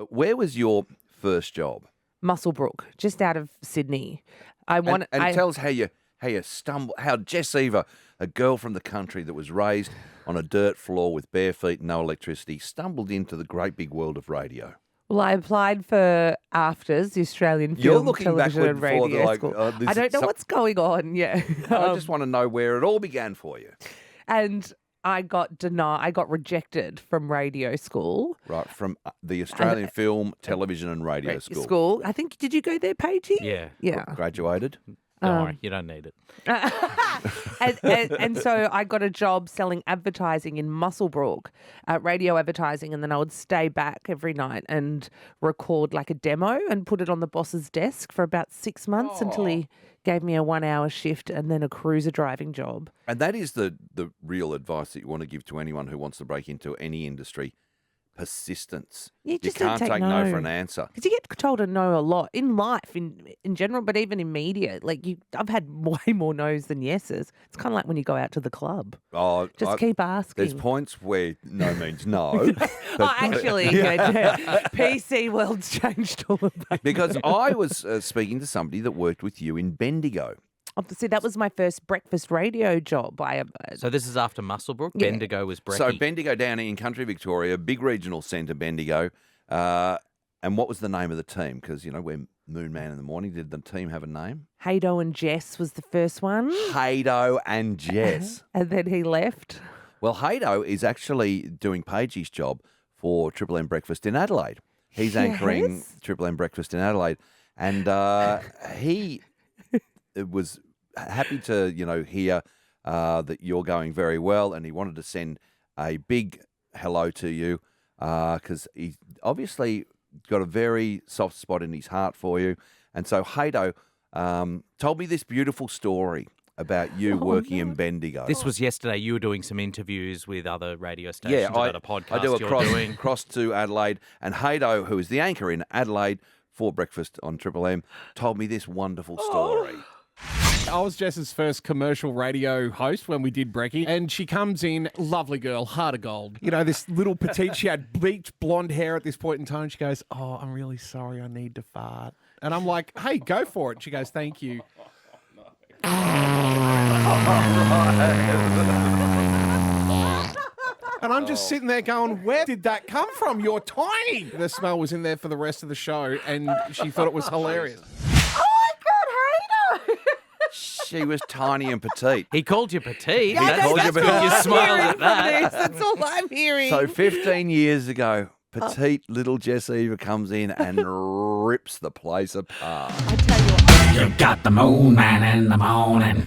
Where was your first job? Muswellbrook, just out of Sydney. And tell us how you stumbled, how Jess Eva, a girl from the country that was raised on a dirt floor with bare feet and no electricity, stumbled into the great big world of radio. Well, I applied for AFTRS, the Australian Film, Television and Radio School. I don't know what's going on. Yeah, I just want to know where it all began for you. And I got denied. I got rejected from radio school. Right, from the Australian Film, Television and Radio School. I think, did you go there, Paigey? Yeah. Yeah. Graduated? Don't worry, you don't need it. and so I got a job selling advertising in Muswellbrook, radio advertising, and then I would stay back every night and record like a demo and put it on the boss's desk for about 6 months until he gave me a 1 hour shift and then a cruiser driving job. And that is the real advice that you want to give to anyone who wants to break into any industry. Persistence. You can't take no for an answer. Because you get told a no a lot in life, in general, but even in media. Like I've had way more no's than yeses. It's kind of like when you go out to the club. Just keep asking. There's points where no means no. PC world's changed all of that. Because I was speaking to somebody that worked with you in Bendigo. See, that was my first breakfast radio job. So this is after Muswellbrook? Yeah. Bendigo was brekkie. So Bendigo down in country Victoria, big regional centre, Bendigo. And what was the name of the team? Because, we're Moon Man in the Morning. Did the team have a name? Haydo and Jess was the first one. Haydo and Jess. And then he left. Well, Haydo is actually doing Paigey's job for Triple M Breakfast in Adelaide. He's anchoring Triple M Breakfast in Adelaide. And he was happy to, hear that you're going very well, and he wanted to send a big hello to you because he obviously got a very soft spot in his heart for you. And so Haydo told me this beautiful story about you working in Bendigo. This was yesterday. You were doing some interviews with other radio stations about a podcast I do doing. Cross to Adelaide, and Haydo, who is the anchor in Adelaide for Breakfast on Triple M, told me this wonderful story. I was Jess's first commercial radio host when we did Brekkie, and she comes in, lovely girl, heart of gold. This little petite, she had bleached blonde hair at this point in time. She goes, "Oh, I'm really sorry, I need to fart." And I'm like, "Hey, go for it." She goes, "Thank you." And I'm just sitting there going, where did that come from? You're tiny. The smell was in there for the rest of the show, and she thought it was hilarious. She was tiny and petite. He called you petite. That's You smiled at that. That's all I'm hearing. So 15 years ago, petite little Jess Eva comes in and rips the place apart. I tell you what. You got the Moon Man in the morning.